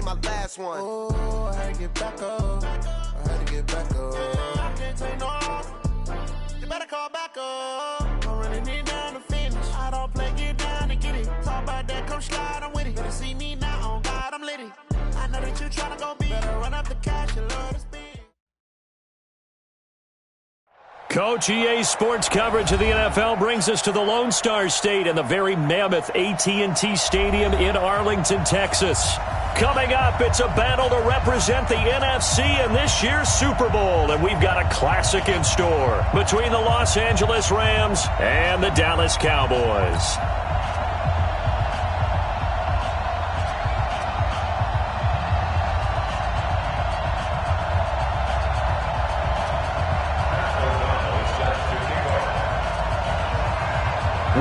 my last one. Oh, I had to get back up. I had to get back up. I can't take no off. You better call back up. I'm running it down to finish. I don't play, get down and get it. Talk about that, come slide, I'm with it. Better see me now, on God, I'm litty. I know that you tryna go be. Better run up the cash and love to spend. Coach EA Sports coverage of the NFL brings us to the Lone Star State and the very mammoth AT&T Stadium in Arlington, Texas. Coming up, it's a battle to represent the NFC in this year's Super Bowl, and we've got a classic in store between the Los Angeles Rams and the Dallas Cowboys.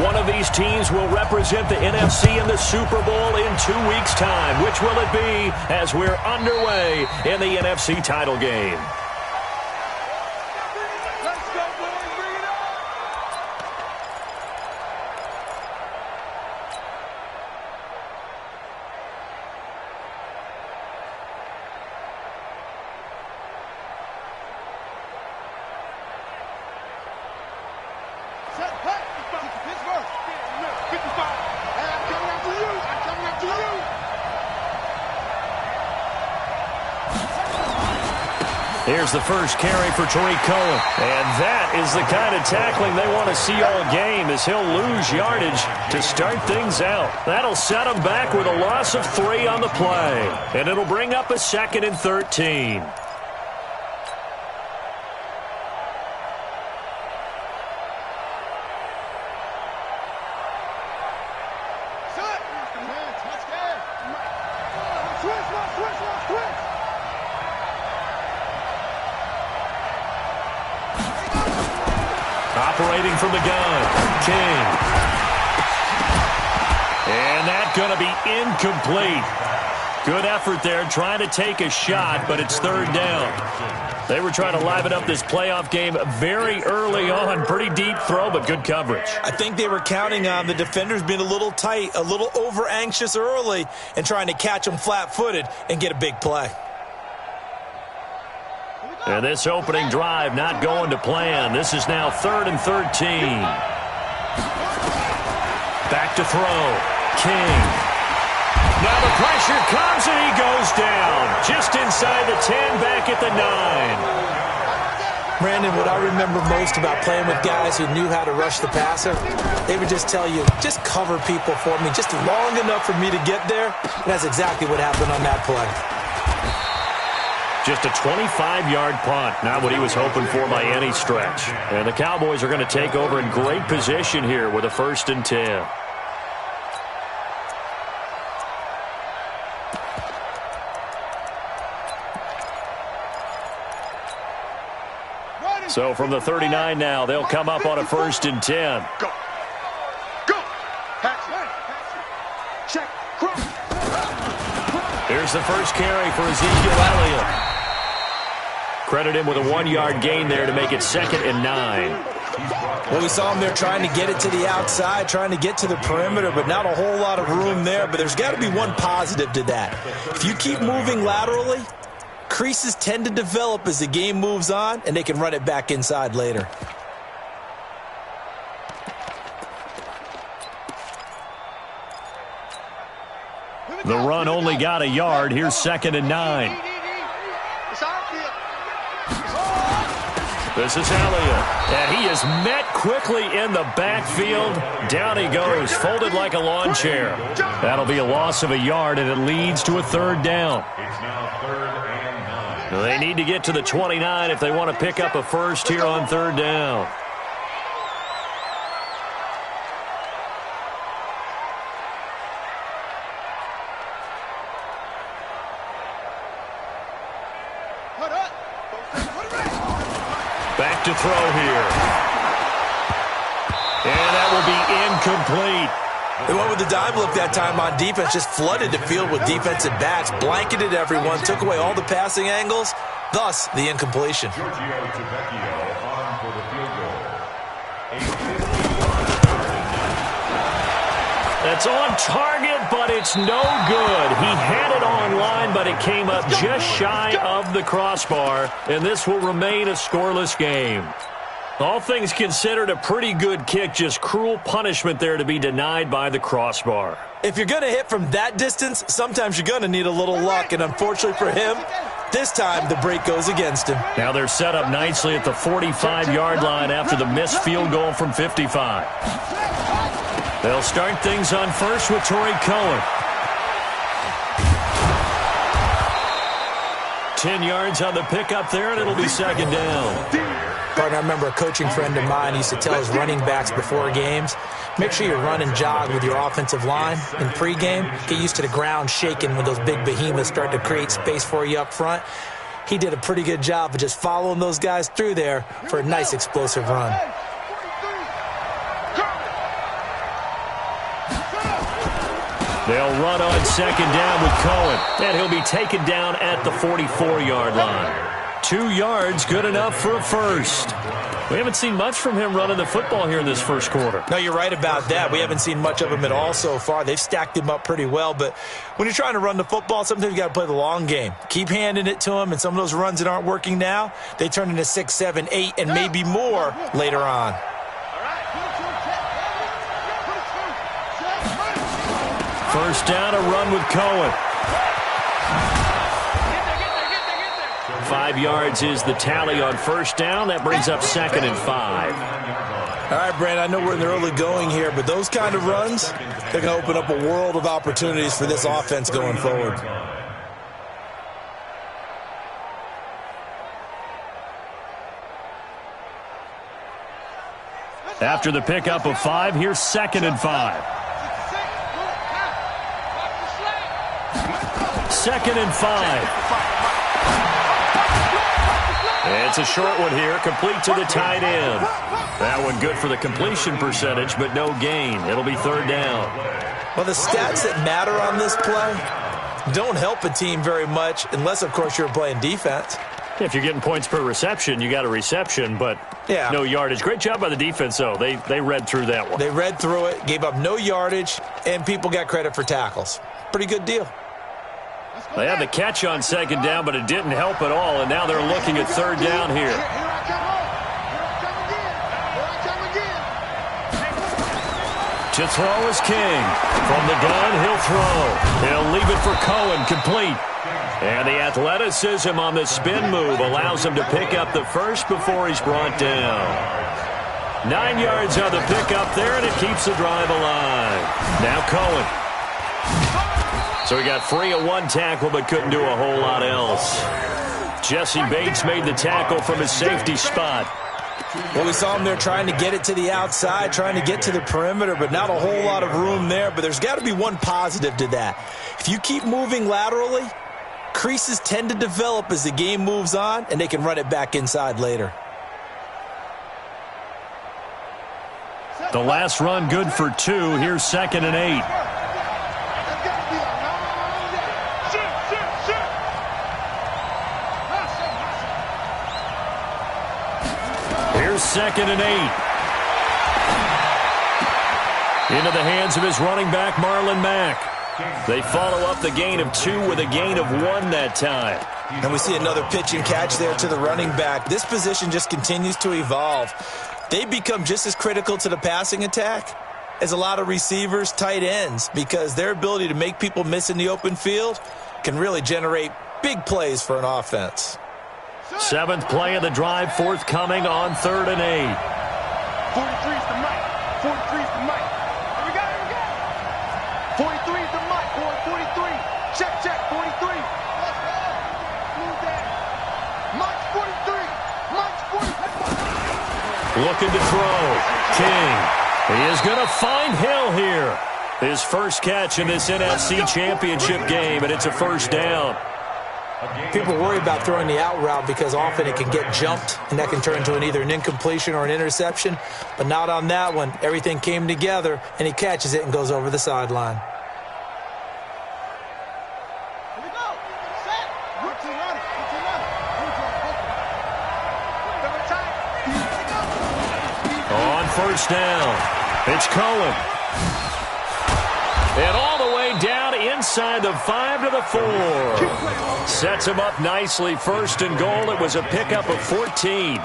One of these teams will represent the NFC in the Super Bowl in 2 weeks' time. Which will it be as we're underway in the NFC title game? Let's go, boys. Bring it on. Set, hey, Pittsburgh. 55. Hey, I'm coming after you. I'm coming after you. Here's the first carry for Tariq Cohen. And that is the kind of tackling they want to see all game, as he'll lose yardage to start things out. That'll set him back with a loss of 3 on the play. And it'll bring up a 2nd and 13. Operating from the gun, King. And that's going to be incomplete. Good effort there, trying to take a shot, but it's 3rd down. They were trying to liven up this playoff game very early on. Pretty deep throw, but good coverage. I think they were counting on the defenders being a little tight, a little over-anxious early, and trying to catch them flat-footed and get a big play. And this opening drive not going to plan. This is now 3rd and 13. Back to throw. King. Now the pressure comes and he goes down. Just inside the 10, back at the 9. Brandon, what I remember most about playing with guys who knew how to rush the passer, they would just tell you, just cover people for me just long enough for me to get there. And that's exactly what happened on that play. Just a 25-yard punt, not what he was hoping for by any stretch. And the Cowboys are going to take over in great position here with a 1st and 10. So from the 39 now, they'll come up on a 1st and 10. Go. Go. Check. Here's the first carry for Ezekiel Elliott. Credit him with a 1-yard gain there to make it 2nd and 9. Well, we saw him there trying to get it to the outside, trying to get to the perimeter, but not a whole lot of room there. But there's got to be one positive to that. If you keep moving laterally, creases tend to develop as the game moves on, and they can run it back inside later. The run only got a yard. Here's 2nd and 9. This is Elliott, and he is met quickly in the backfield. Down he goes, folded like a lawn chair. That'll be a loss of a yard, and it leads to a 3rd down. It's now 3rd and 9. They need to get to the 29 if they want to pick up a first here on 3rd down. Back to throw here. And that will be incomplete. They went with the dime look that time on defense, just flooded the field with defensive backs, blanketed everyone, took away all the passing angles, thus the incompletion. That's on target, but it's no good. He had it on line, but but it came up just shy of the crossbar, and this will remain a scoreless game. All things considered, a pretty good kick, just cruel punishment there to be denied by the crossbar. If you're going to hit from that distance, sometimes you're going to need a little luck, and unfortunately for him, this time the break goes against him. Now they're set up nicely at the 45-yard line after the missed field goal from 55. They'll start things on first with Torrey Cohen. 10 yards on the pickup there, and it'll be second down. Partner, I remember a coaching friend of mine used to tell his running backs before games, make sure you run and jog with your offensive line in pregame. Get used to the ground shaking when those big behemoths start to create space for you up front. He did a pretty good job of just following those guys through there for a nice explosive run. They'll run on second down with Cohen, and he'll be taken down at the 44-yard line. 2 yards, good enough for a first. We haven't seen much from him running the football here in this first quarter. No, you're right about that. We haven't seen much of him at all so far. They've stacked him up pretty well, but when you're trying to run the football, sometimes you got to play the long game. Keep handing it to him, and some of those runs that aren't working now, they turn into 6, 7, 8, and maybe more later on. First down, a run with Cohen. 5 yards is the tally on first down. That brings up 2nd and 5. All right, Brandon, I know we're in the early going here, but those kind of runs, they're going to open up a world of opportunities for this offense going forward. After the pickup of 5, here's 2nd and 5. 2nd and 5. It's a short one here, complete to the tight end. That one good for the completion percentage, but no gain. It'll be 3rd down. Well, the stats that matter on this play don't help a team very much unless, of course, you're playing defense. If you're getting points per reception, you got a reception, but no yardage. Great job by the defense, though. They read through that one. They read through it, gave up no yardage, and people got credit for tackles. Pretty good deal. They had the catch on 2nd down, but it didn't help at all, and now they're looking at 3rd down here. To throw is King. From the gun, he'll throw. He'll leave it for Cohen, complete. And the athleticism on the spin move allows him to pick up the first before he's brought down. 9 yards on the pickup there, and it keeps the drive alive. Now Cohen. So he got free of one tackle, but couldn't do a whole lot else. Jesse Bates made the tackle from his safety spot. Well, we saw him there trying to get it to the outside, trying to get to the perimeter, but not a whole lot of room there. But there's got to be one positive to that. If you keep moving laterally, creases tend to develop as the game moves on, and they can run it back inside later. The last run good for 2. Here's 2nd and 8. Here's 2nd and 8. Into the hands of his running back, Marlon Mack. They follow up the gain of 2 with a gain of 1 that time. And we see another pitch and catch there to the running back. This position just continues to evolve. They become just as critical to the passing attack as a lot of receivers, tight ends, because their ability to make people miss in the open field can really generate big plays for an offense. 7th play of the drive, forthcoming on 3rd and 8. 43's the mic. 43's the mic. Here we go, here we go. 43's the mic, boy. 43. Check, 43. Let's go. Move that. Mike's 43. Mike's 43. Looking to throw. King. He is going to find Hill here. His first catch in this NFC Championship game, and it's a first down. People worry about throwing the out route because often it can get jumped, and that can turn into either an incompletion or an interception. But not on that one. Everything came together, and he catches it and goes over the sideline. Here we go. Set. Routine on it. On first down, it's Cohen. And all the way down inside the 5 to the 4. Sets him up nicely. First and goal. It was a pickup of 14.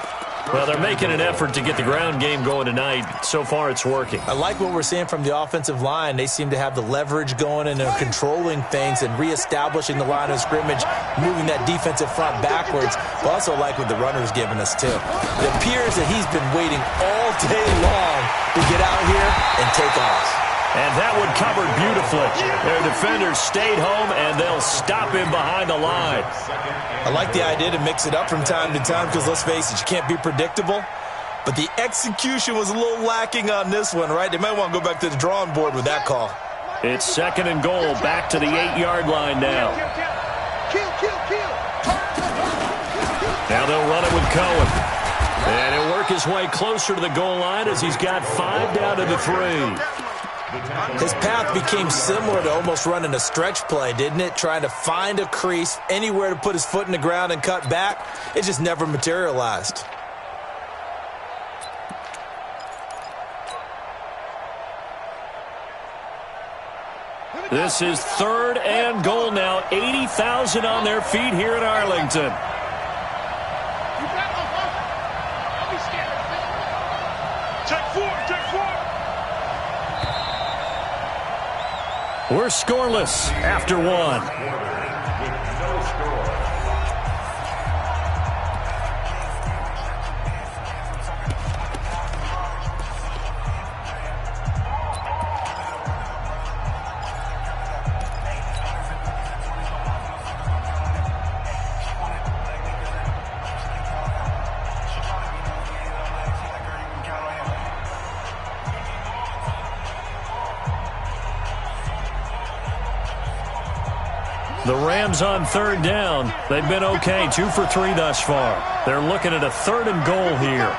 Well, they're making an effort to get the ground game going tonight. So far, it's working. I like what we're seeing from the offensive line. They seem to have the leverage going, and they're controlling things and reestablishing the line of scrimmage, moving that defensive front backwards. But also like what the runner's giving us, too. It appears that he's been waiting all day long to get out here and take off. And that one covered beautifully. Their defenders stayed home, and they'll stop him behind the line. I like the idea to mix it up from time to time because, let's face it, you can't be predictable. But the execution was a little lacking on this one, right? They might want to go back to the drawing board with that call. It's second and goal, back to the 8-yard line now. Now they'll run it with Cohen. And he'll work his way closer to the goal line as he's got 5 down to the 3. His path became similar to almost running a stretch play, didn't it? Trying to find a crease, anywhere to put his foot in the ground and cut back. It just never materialized. This is third and goal now. 80,000 on their feet here in Arlington. We're scoreless after one. The Rams on third down. They've been okay, 2 for 3 thus far. They're looking at a third and goal here.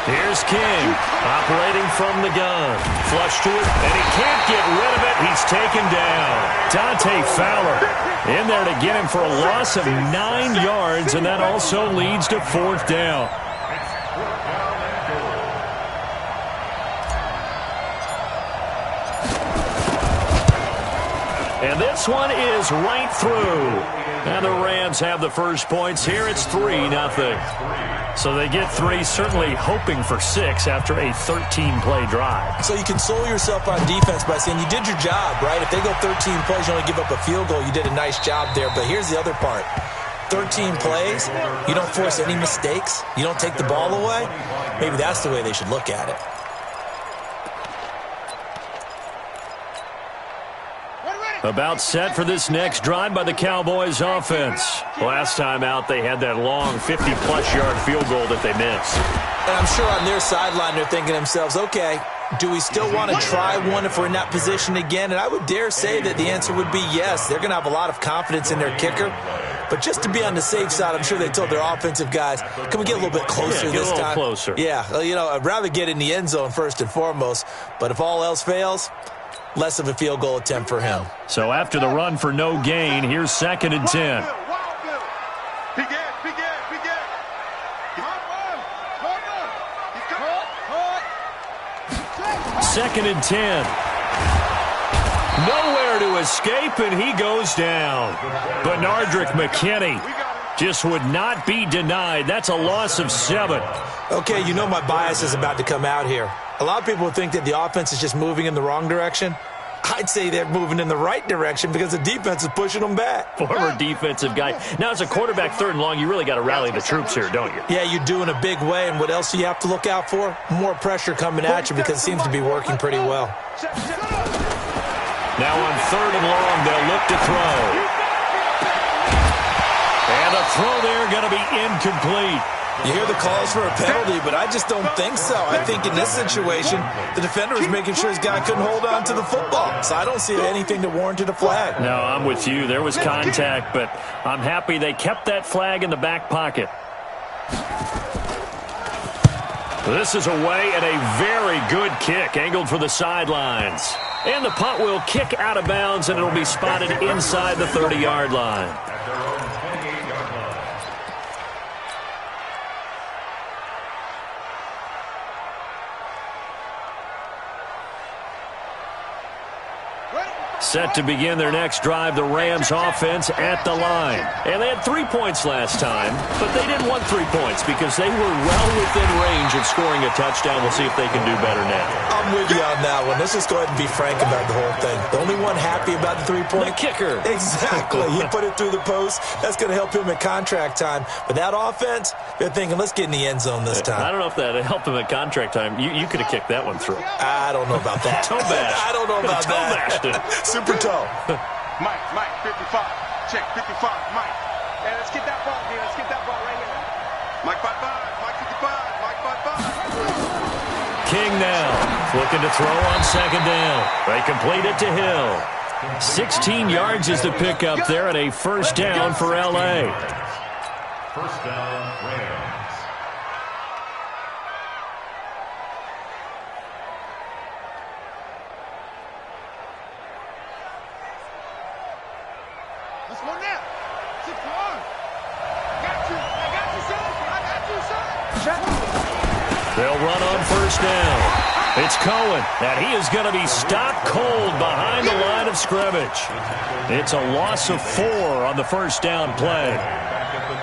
Here's King, operating from the gun. Flush to it, and he can't get rid of it. He's taken down. Dante Fowler in there to get him for a loss of 9 yards, and that also leads to fourth down. And this one is right through. And the Rams have the first points here. It's 3-0. So they get 3, certainly hoping for 6 after a 13-play drive. So you console yourself on defense by saying you did your job, right? If they go 13 plays, you only give up a field goal, you did a nice job there. But here's the other part. 13 plays, you don't force any mistakes, you don't take the ball away. Maybe that's the way they should look at it. About set for this next drive by the Cowboys offense. Last time out, they had that long 50-plus yard field goal that they missed. And I'm sure on their sideline, they're thinking to themselves, okay, do we still want to try one if we're in that position again? And I would dare say that the answer would be yes. They're going to have a lot of confidence in their kicker. But just to be on the safe side, I'm sure they told their offensive guys, can we get a little bit closer this time? Closer. Yeah, well, you know, I'd rather get in the end zone first and foremost. But if all else fails, less of a field goal attempt for him. So after the run for no gain, here's second and 10. Second and 10. Nowhere to escape, and he goes down. Benardrick McKinney just would not be denied. That's a loss of 7. Okay, you know my bias is about to come out here. A lot of people think that the offense is just moving in the wrong direction. I'd say they're moving in the right direction because the defense is pushing them back. Former defensive guy. Now, as a quarterback, third and long, you really got to rally the troops here, don't you? Yeah, you do in a big way. And what else do you have to look out for? More pressure coming at you because it seems to be working pretty well. Now on third and long, they'll look to throw. And the throw there going to be incomplete. You hear the calls for a penalty, but I just don't think so. I think in this situation, the defender is making sure his guy couldn't hold on to the football. So I don't see anything that warranted a flag. No, I'm with you. There was contact, but I'm happy they kept that flag in the back pocket. This is away and a very good kick, angled for the sidelines. And the punt will kick out of bounds, and it'll be spotted inside the 30-yard line. Set to begin their next drive, the Rams offense at the line. And they had 3 points last time, but they didn't want 3 points because they were well within range of scoring a touchdown. We'll see if they can do better now. I'm with you on that one. Let's just go ahead and be frank about the whole thing. The only one happy about the 3-point? The kicker. Exactly. He put it through the post. That's going to help him at contract time. But that offense, they're thinking, let's get in the end zone this time. I don't know if that helped him at contract time. You could have kicked that one through. I don't know about that. Toe bash. I don't know about toe that. Bashed it. Super toe. Mike, 55. Check, 55, Mike. Hey, let's get that ball here. Let's get that ball right here. Mike 55, Mike 55, Mike 55. King now, looking to throw on second down. They complete it to Hill. 16 yards is the pickup there, and a first down for L.A. First down, Rams. Let's go now. 6 1. I got you, son. I got you, son. They'll run on first down. It's Cohen, and he is going to be stopped cold behind the line of scrimmage. It's a loss of 4 on the first down play.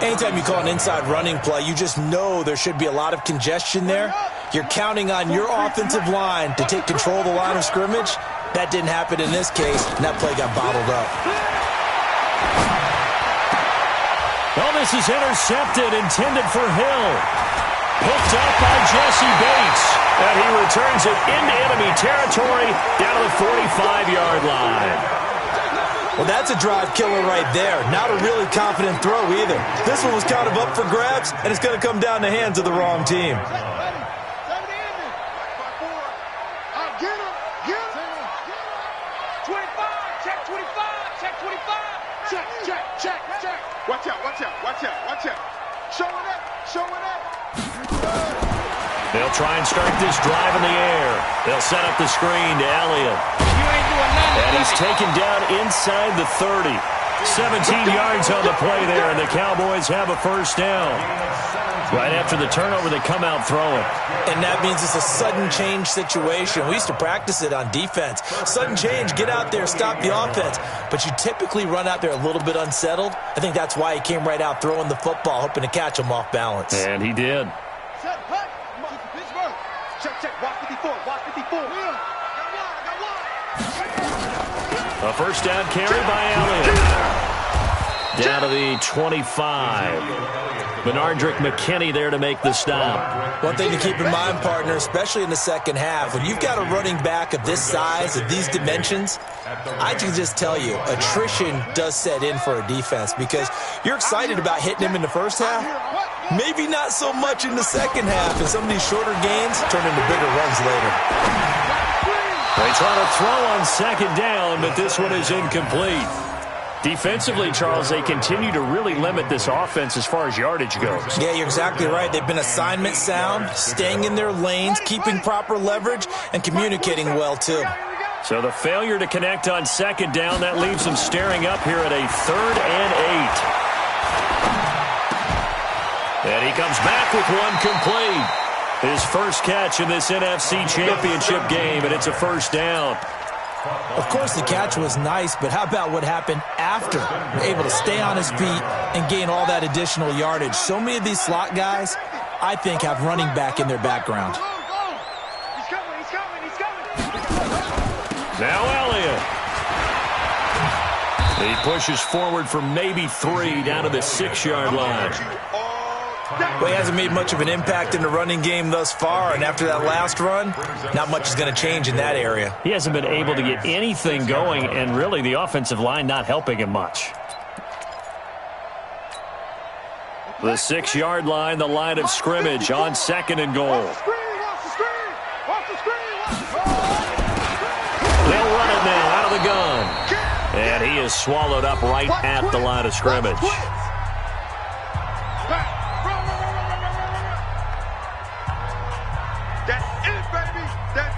Anytime you call an inside running play, you just know there should be a lot of congestion there. You're counting on your offensive line to take control of the line of scrimmage. That didn't happen in this case, and that play got bottled up. Well, this is intercepted, intended for Hill. Picked up by Jesse Bates. And he returns it into enemy territory down to the 45-yard line. Well, that's a drive killer right there. Not a really confident throw either. This one was kind of up for grabs, and it's going to come down the hands of the wrong team. Watch out, watch out, watch out, watch out. Showing up, showing up. They'll try and start this drive in the air. They'll set up the screen to Elliott. And he's taken down inside the 30. 17 yards on the play there, and the Cowboys have a first down. Right after the turnover, they come out throwing. And that means it's a sudden change situation. We used to practice it on defense. Sudden change, get out there, stop the offense. But you typically run out there a little bit unsettled. I think that's why he came right out throwing the football, hoping to catch him off balance. And he did. Check, check, watch 54, watch 54. A first down carry by Elliott. Down to the 25. Benardrick McKinney there to make the stop. One thing to keep in mind, partner, especially in the second half, when you've got a running back of this size, of these dimensions, I can just tell you, attrition does set in for a defense because you're excited about hitting him in the first half. Maybe not so much in the second half, and some of these shorter gains turn into bigger runs later. They try to throw on second down, but this one is incomplete. Defensively, Charles, they continue to really limit this offense as far as yardage goes. Yeah, you're exactly right. They've been assignment sound, staying in their lanes, keeping proper leverage, and communicating well, too. So the failure to connect on second down, that leaves them staring up here at a 3rd and 8. And he comes back with one complete. His first catch in this NFC Championship game, and it's a first down. Of course, the catch was nice, but how about what happened after? Able to stay on his feet and gain all that additional yardage. So many of these slot guys, I think, have running back in their background. He's coming, he's coming, he's coming. Now Elliott. He pushes forward for maybe 3 down to the 6-yard line. Well, he hasn't made much of an impact in the running game thus far, and after that last run, not much is going to change in that area. He hasn't been able to get anything going, and really the offensive line not helping him much. The 6-yard line, the line of scrimmage on 2nd and goal. They'll run it now out of the gun. And he is swallowed up right at the line of scrimmage. That's it, baby. That's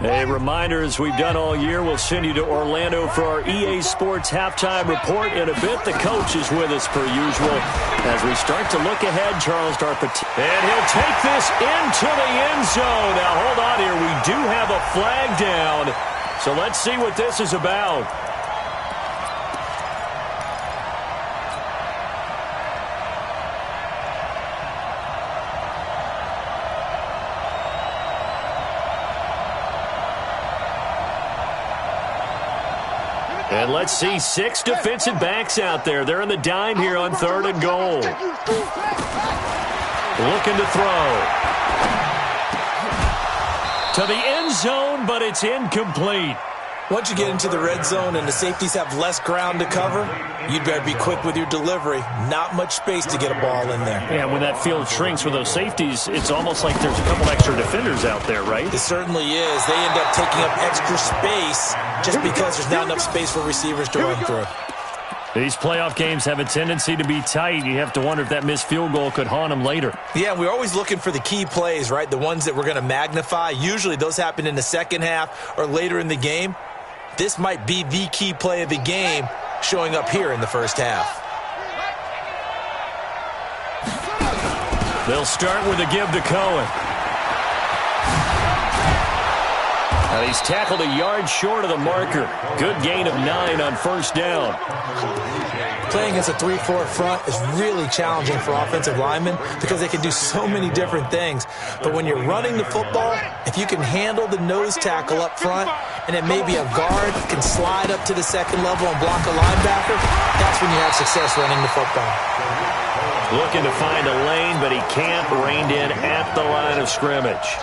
it. A reminder, as we've done all year, we'll send you to Orlando for our EA Sports halftime report in a bit. The coach is with us per usual. As we start to look ahead, Charles Darpati. And he'll take this into the end zone. Now, hold on here. We do have a flag down. So let's see what this is about. And let's see, 6 defensive backs out there. They're in the dime here on 3rd and goal. Looking to throw. To the end zone, but it's incomplete. Once you get into the red zone and the safeties have less ground to cover, you'd better be quick with your delivery. Not much space to get a ball in there. Yeah, when that field shrinks with those safeties, it's almost like there's a couple extra defenders out there, right? It certainly is. They end up taking up extra space just because there's not enough space for receivers to run through. These playoff games have a tendency to be tight. You have to wonder if that missed field goal could haunt them later. Yeah, we're always looking for the key plays, right? The ones that we're going to magnify. Usually those happen in the second half or later in the game. This might be the key play of the game showing up here in the first half. They'll start with a give to Cohen. Now he's tackled a yard short of the marker. Good gain of 9 on 1st down. Playing against a 3-4 front is really challenging for offensive linemen because they can do so many different things. But when you're running the football, if you can handle the nose tackle up front and then maybe a guard can slide up to the second level and block a linebacker, that's when you have success running the football. Looking to find a lane, but he can't. Reined in at the line of scrimmage.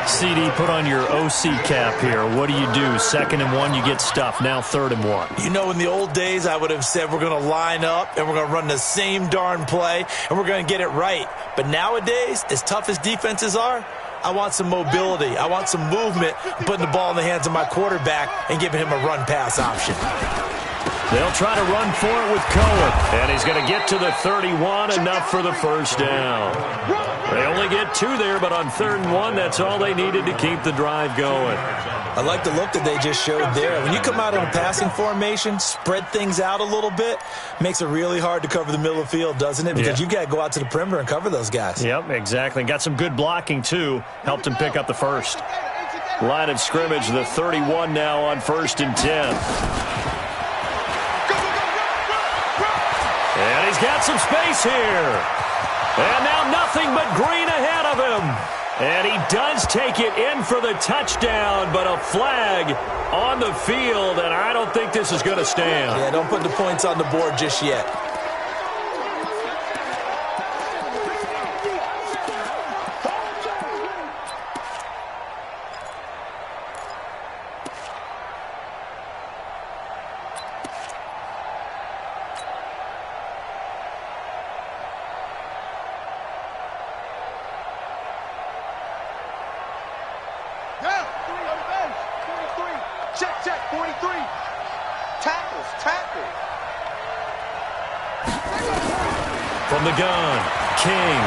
CD, put on your OC cap here. What do? 2nd and 1, you get stuffed. Now 3rd and 1. You know, in the old days, I would have said we're going to line up and we're going to run the same darn play and we're going to get it right. But nowadays, as tough as defenses are, I want some mobility. I want some movement, putting the ball in the hands of my quarterback and giving him a run-pass option. They'll try to run for it with Cohen. And he's going to get to the 31, enough for the 1st down. They only get 2 there, but on 3rd and 1, that's all they needed to keep the drive going. I like the look that they just showed there. When you come out in a passing formation, spread things out a little bit, makes it really hard to cover the middle of the field, doesn't it? Because you got to go out to the perimeter and cover those guys. Yep, exactly. Got some good blocking, too. Helped him pick up the 1st. Line of scrimmage, the 31 now on 1st and 10. And he's got some space here. And now nothing but green ahead of him. And he does take it in for the touchdown, but a flag on the field, and I don't think this is going to stand. Yeah, don't put the points on the board just yet. From the gun, King.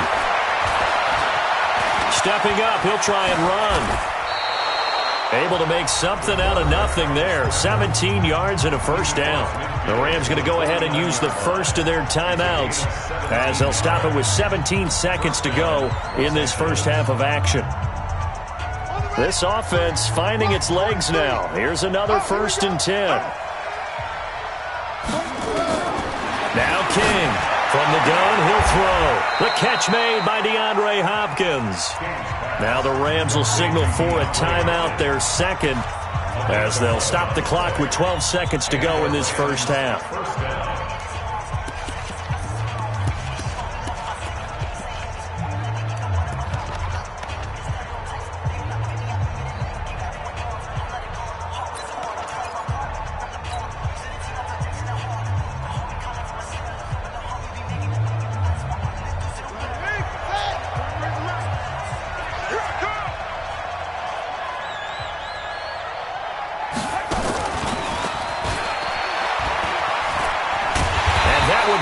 Stepping up, he'll try and run. Able to make something out of nothing there. 17 yards and a 1st down. The Rams going to go ahead and use the 1st of their timeouts as they'll stop it with 17 seconds to go in this 1st half of action. This offense finding its legs now. Here's another 1st and 10. Now King. From the gun, he'll throw. The catch made by DeAndre Hopkins. Now the Rams will signal for a timeout, their 2nd, as they'll stop the clock with 12 seconds to go in this 1st half.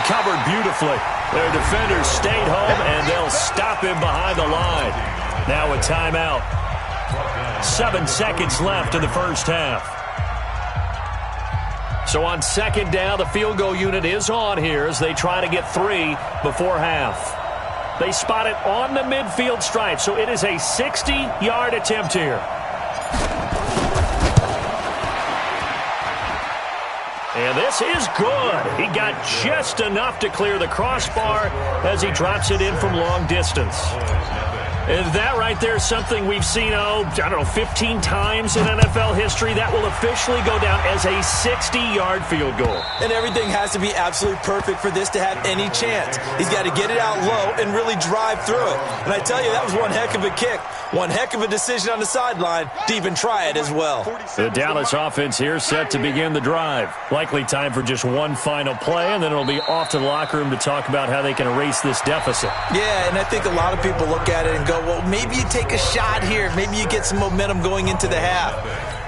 Covered beautifully. Their defenders stayed home, and they'll stop him behind the line. Now a timeout. 7 seconds left in the 1st half. So on second down, the field goal unit is on here as they try to get 3 before half. They spot it on the midfield stripe, so it is a 60-yard attempt here. And this is good. He got just enough to clear the crossbar as he drops it in from long distance. And that right there is something we've seen, 15 times in NFL history. That will officially go down as a 60-yard field goal. And everything has to be absolutely perfect for this to have any chance. He's got to get it out low and really drive through it. And I tell you, that was one heck of a kick. One heck of a decision on the sideline to even try it as well. The Dallas offense here set to begin the drive. Likely time for just one final play, and then it'll be off to the locker room to talk about how they can erase this deficit. Yeah, and I think a lot of people look at it and go, well, maybe you take a shot here. Maybe you get some momentum going into the half.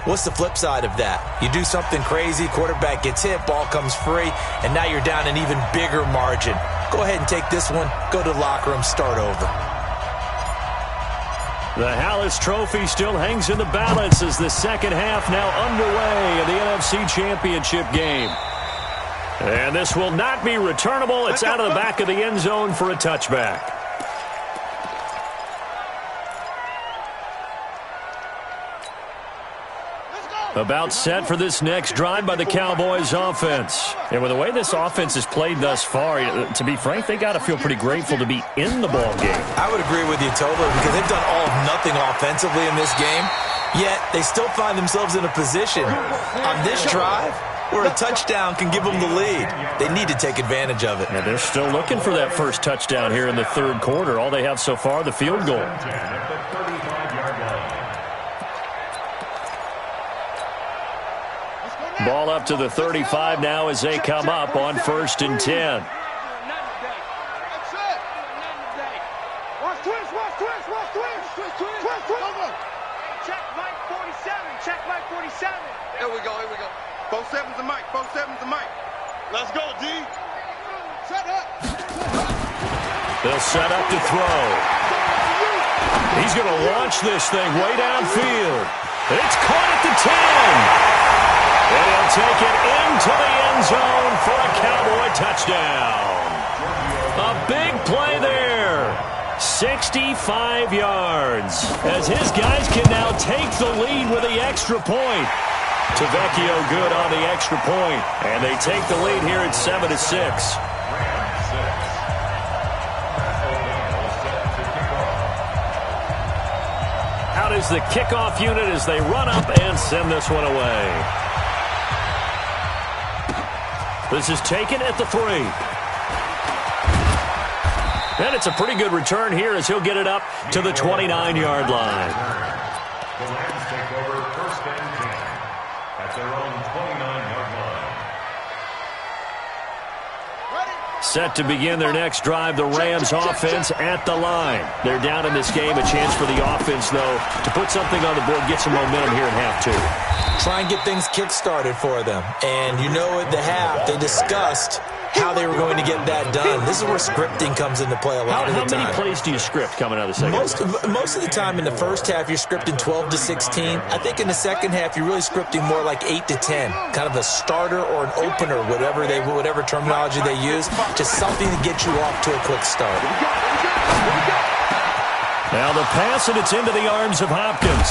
What's the flip side of that? You do something crazy, quarterback gets hit, ball comes free, and now you're down an even bigger margin. Go ahead and take this one, go to the locker room, start over. The Hallis Trophy still hangs in the balance as the second half now underway in the NFC Championship game. And this will not be returnable. It's out of the back of the end zone for a touchback. About set for this next drive by the Cowboys offense. And with the way this offense has played thus far, to be frank, they got to feel pretty grateful to be in the ball game. I would agree with you totally because they've done all of nothing offensively in this game, yet they still find themselves in a position on this drive where a touchdown can give them the lead. They need to take advantage of it. And they're still looking for that first touchdown here in the third quarter. All they have so far, the field goal. Ball up to the 35 now as they come up on 1st and 10. Check Mike 47. Check Mike 47. Here we go. 47's the mic. 47's the mic. Let's go, D. Set up. They'll set up to throw. He's going to launch this thing way downfield. It's caught at the 10. And he'll take it into the end zone for a Cowboy touchdown. A big play there. 65 yards. As his guys can now take the lead with the extra point. Tavecchio good on the extra point. And they take the lead here at 7-6. Out is the kickoff unit as they run up and send this one away. This is taken at the 3. And it's a pretty good return here as he'll get it up to the 29-yard line. The Rams take over 1st and 10 at their own 29-yard line. Set to begin their next drive, the Rams offense at the line. They're down in this game. A chance for the offense, though, to put something on the board, get some momentum here in half 2. Try and get things kick-started for them. And at the half, they discussed how they were going to get that done. This is where scripting comes into play a lot of the time. How many plays do you script coming out of the second half? Most of the time in the first half, you're scripting 12 to 16. I think in the second half, you're really scripting more like 8 to 10. Kind of a starter or an opener, whatever terminology they use. Just something to get you off to a quick start. Now the pass, and it's into the arms of Hopkins.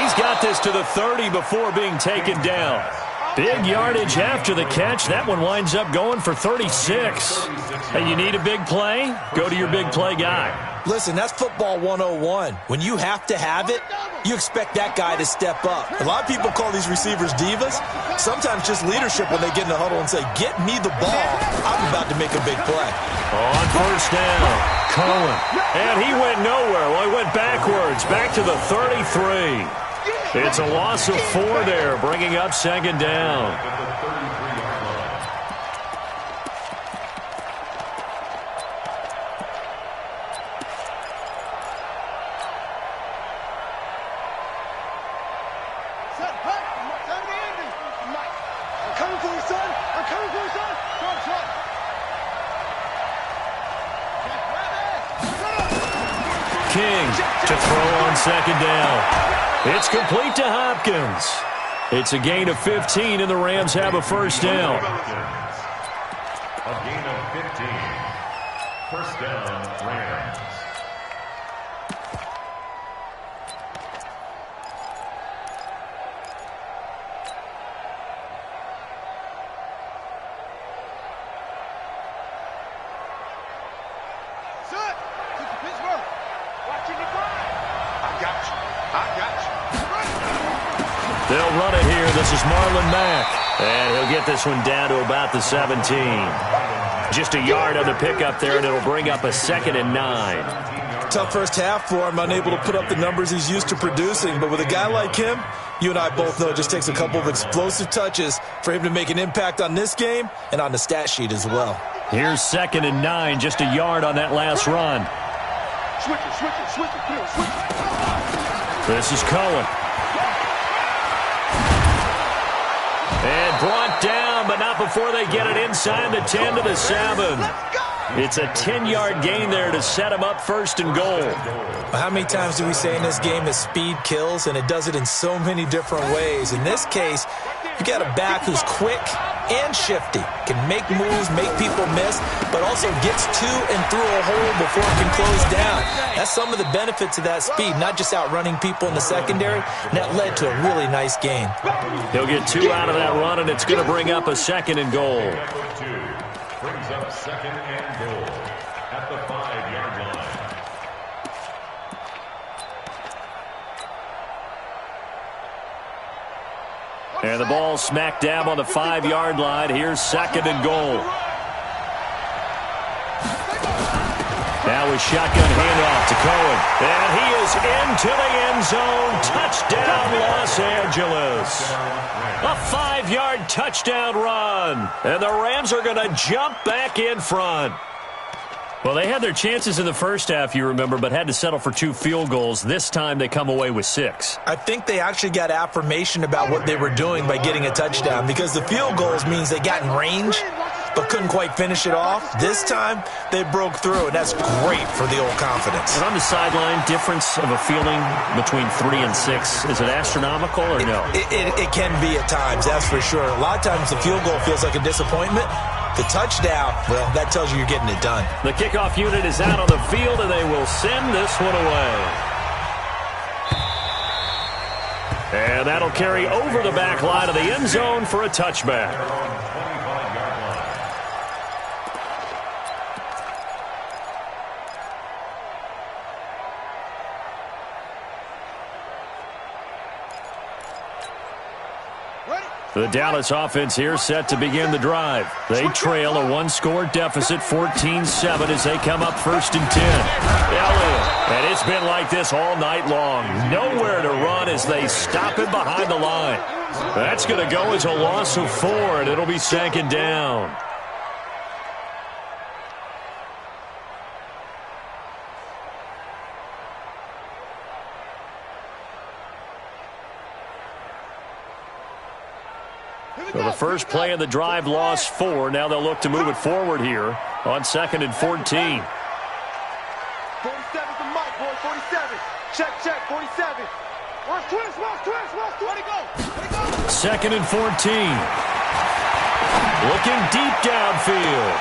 He's got this to the 30 before being taken down. Big yardage after the catch. That one winds up going for 36. Hey, you need a big play? Go to your big play guy. Listen, that's football 101. When you have to have it, you expect that guy to step up. A lot of people call these receivers divas. Sometimes just leadership when they get in the huddle and say, get me the ball. I'm about to make a big play. On 1st down, Cohen. And he went nowhere. Well, he went backwards, back to the 33. It's a loss of 4 there, bringing up 2nd down. King to throw on 2nd down. It's complete to Hopkins. It's a gain of 15, and the Rams have a first down. A gain of 15. First down, Rams. They'll run it here. This is Marlon Mack. And he'll get this one down to about the 17. Just a yard on the pickup there, and it'll bring up a 2nd and 9. Tough first half for him, unable to put up the numbers he's used to producing. But with a guy like him, you and I both know it just takes a couple of explosive touches for him to make an impact on this game and on the stat sheet as well. Here's 2nd and 9, just a yard on that last run. Switch it. Come on, switch it. This is Cohen. And brought down, but not before they get it inside the 10 to the 7. It's a 10-yard gain there to set him up 1st and goal. How many times do we say in this game that speed kills, and it does it in so many different ways? In this case, you got a back who's quick and shifty, can make moves, make people miss, but also gets to and through a hole before it can close down. That's some of the benefits of that speed, not just outrunning people in the secondary, and that led to a really nice gain. He'll get 2 out of that run, and it's going to bring up a 2nd and goal. Brings up 2nd and goal at the 5-yard line. And the ball smack dab on the 5-yard line. Here's 2nd and goal. Now with shotgun handoff to Cohen. And he is into the end zone. Touchdown, Los Angeles. A 5-yard touchdown run. And the Rams are going to jump back in front. Well, they had their chances in the first half, you remember, but had to settle for 2 field goals. This time they come away with 6. I think they actually got affirmation about what they were doing by getting a touchdown, because the field goals means they got in range but couldn't quite finish it off. This time they broke through, and that's great for the old confidence. And on the sideline, difference of a feeling between 3 and 6, is it astronomical or no? It can be at times, that's for sure. A lot of times the field goal feels like a disappointment. The touchdown, well, that tells you you're getting it done. The kickoff unit is out on the field, and they will send this one away. And that'll carry over the back line of the end zone for a touchback. The Dallas offense here set to begin the drive. They trail a 1-score deficit, 14-7, as they come up 1st and 10. Elliott, and it's been like this all night long. Nowhere to run as they stop him behind the line. That's going to go as a loss of 4, and it'll be 2nd down. So the first play of the drive lost 4. Now they'll look to move it forward here on 2nd and 14. 47 to Mike, boy, 47. Check, 47. Watch twist. Let it go. 2nd and 14. Looking deep downfield.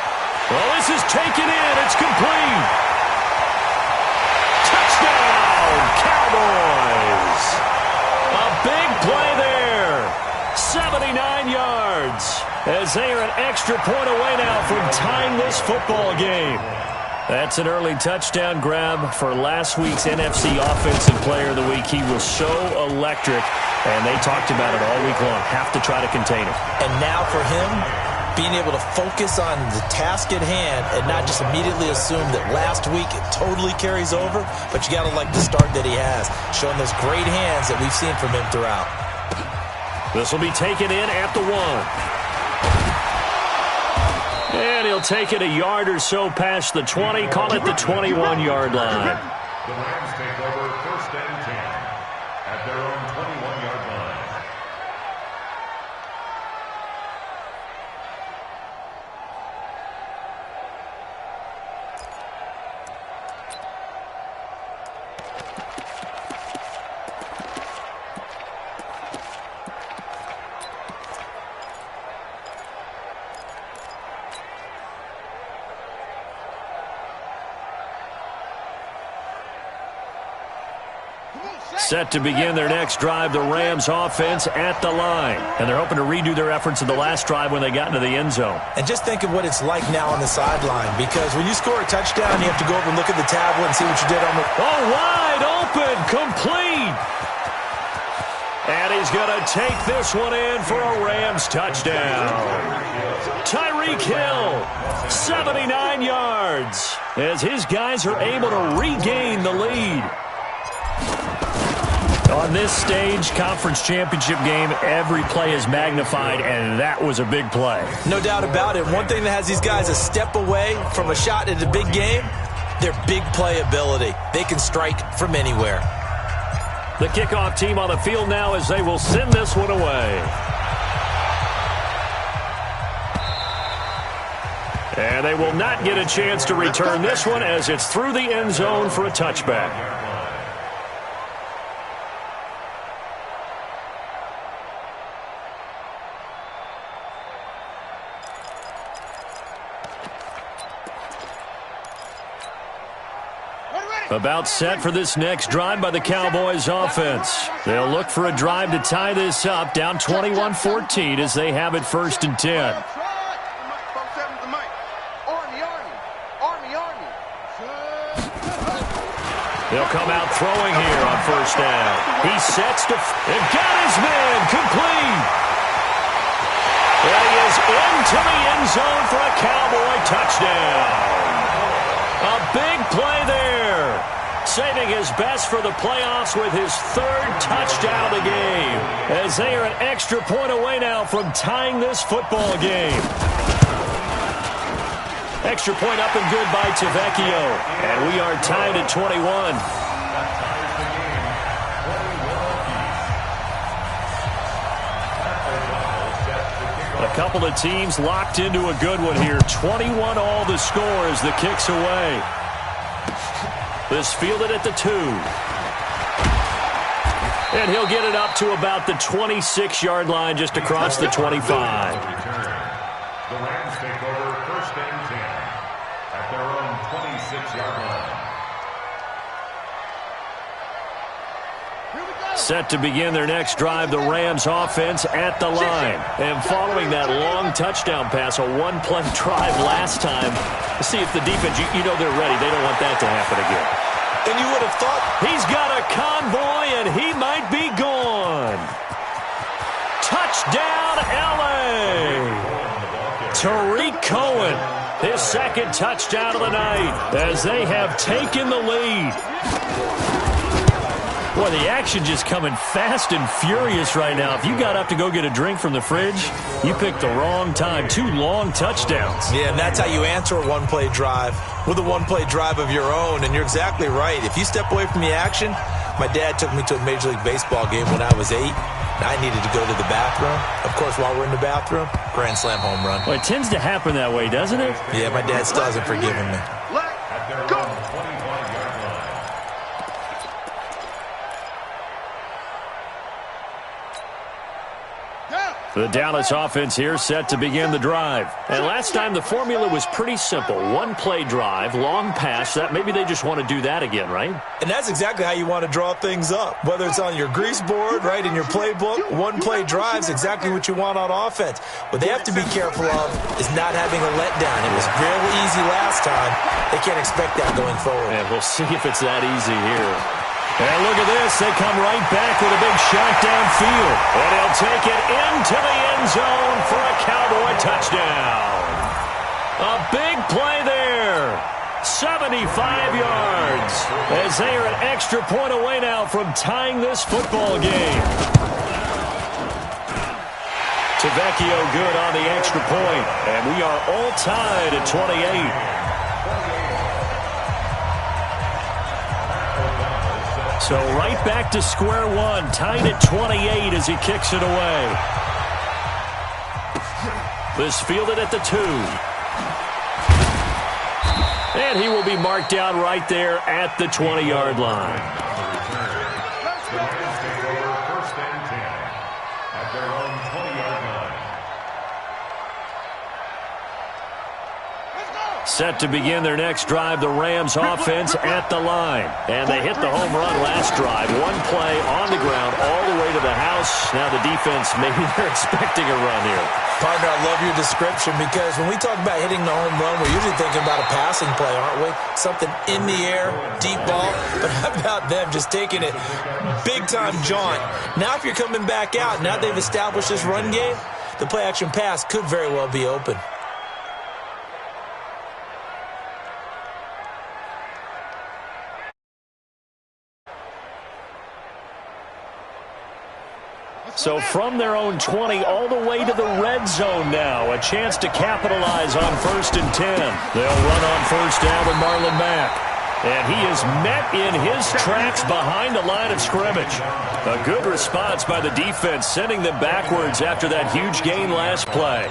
Well, this is taken in. It's complete. Touchdown, Cowboys. A big play there. 79 yards as they are an extra point away now from tying this football game. That's an early touchdown grab for last week's NFC Offensive Player of the Week. He was so electric, and they talked about it all week long. Have to try to contain him. And now for him, being able to focus on the task at hand and not just immediately assume that last week it totally carries over, but you got to like the start that he has, showing those great hands that we've seen from him throughout. This will be taken in at the 1. And he'll take it a yard or so past the 20, call it the 21-yard line. The Rams take over 1st and 10 at their own 21-yard line. Set to begin their next drive, the Rams offense at the line. And they're hoping to redo their efforts in the last drive when they got into the end zone. And just think of what it's like now on the sideline, because when you score a touchdown, you have to go over and look at the tablet and see what you did on the... Oh, wide open, complete. And he's going to take this one in for a Rams touchdown. Tyreek Hill, 79 yards, as his guys are able to regain the lead. On this stage, conference championship game, every play is magnified, and that was a big play. No doubt about it. One thing that has these guys a step away from a shot at a big game, their big play ability. They can strike from anywhere. The kickoff team on the field now as they will send this one away. And they will not get a chance to return this one as it's through the end zone for a touchback. About set for this next drive by the Cowboys offense. They'll look for a drive to tie this up, down 21-14 as they have it 1st and 10. They'll come out throwing here on 1st down. He sets to and got his man complete. And he is into the end zone for a Cowboy touchdown. A big play there. Saving his best for the playoffs with his 3rd touchdown of the game. As they are an extra point away now from tying this football game. Extra point up and good by Tavecchio. And we are tied at 21. A couple of teams locked into a good one here. 21 all the score as the kick's away. This fielded at the 2. And he'll get it up to about the 26-yard line just across the 25. The Rams take over 1st and 10 at their own 26-yard line. Set to begin their next drive, the Rams offense at the line. And following that long touchdown pass, a one-play drive last time, to see if the defense, you know they're ready. They don't want that to happen again. And you would have thought... He's got a convoy, and he might be gone. Touchdown, L.A. Tariq Cohen, his 2nd touchdown of the night, as they have taken the lead. Boy, the action just coming fast and furious right now. If you got up to go get a drink from the fridge, you picked the wrong time. 2 long touchdowns. Yeah, and that's how you answer a one-play drive, with a one-play drive of your own. And you're exactly right. If you step away from the action, my dad took me to a Major League Baseball game when I was 8. And I needed to go to the bathroom. Of course, while we're in the bathroom, grand slam home run. Well, it tends to happen that way, doesn't it? Yeah, my dad still hasn't forgiven me. At their own 25-yard line. The Dallas offense here set to begin the drive. And last time the formula was pretty simple. One-play drive, long pass. That maybe they just want to do that again, right? And that's exactly how you want to draw things up. Whether it's on your grease board, right, in your playbook, one-play drive is exactly what you want on offense. What they have to be careful of is not having a letdown. It was real easy last time. They can't expect that going forward. And we'll see if it's that easy here. And look at this. They come right back with a big shot downfield. And he'll take it into the end zone for a Cowboy touchdown. A big play there. 75 yards. As they are an extra point away now from tying this football game. Tavecchio good on the extra point. And we are all tied at 28. So right back to square one, tied at 28 as he kicks it away. This fielded at the 2. And he will be marked down right there at the 20-yard line. The Rams take over 1st and 10 at their own 20-yard line. set to begin their next drive. The Rams offense at the line. And they hit the home run last drive. One play on the ground all the way to the house. Now the defense, maybe they're expecting a run here. Partner, I love your description because when we talk about hitting the home run, we're usually thinking about a passing play, aren't we? Something in the air, deep ball. But how about them just taking it big-time jaunt? Now if you're coming back out, now they've established this run game, the play-action pass could very well be open. So from their own 20 all the way to the red zone now. A chance to capitalize on 1st and 10. They'll run on first down with Marlon Mack. And he is met in his tracks behind the line of scrimmage. A good response by the defense, sending them backwards after that huge gain last play.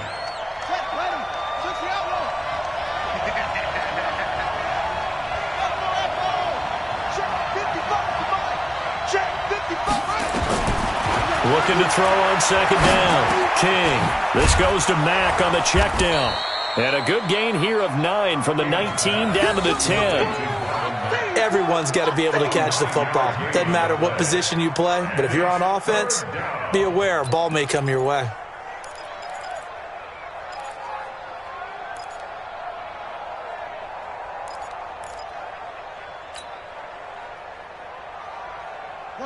Looking to throw on second down. King. This goes to Mack on the check down. And a good gain here of 9 from the 19 down to the 10. Everyone's got to be able to catch the football. Doesn't matter what position you play, but if you're on offense, be aware a ball may come your way.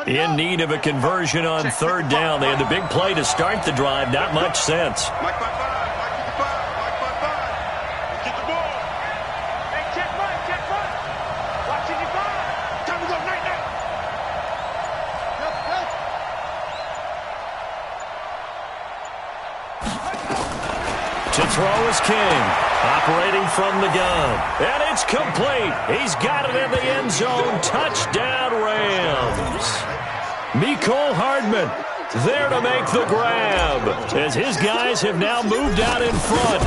In need of a conversion on third down. They had the big play to start the drive. Not much sense. Mike by 5. Mike by 5. Mike by 5. Let's get the ball. Hey, check right. Check right. Watching you 5. Time to go. Night, night. To throw is King. Operating from the gun. And it's complete. He's got it in the end zone. Touchdown, Rams. Mecole Hardman there to make the grab as his guys have now moved out in front.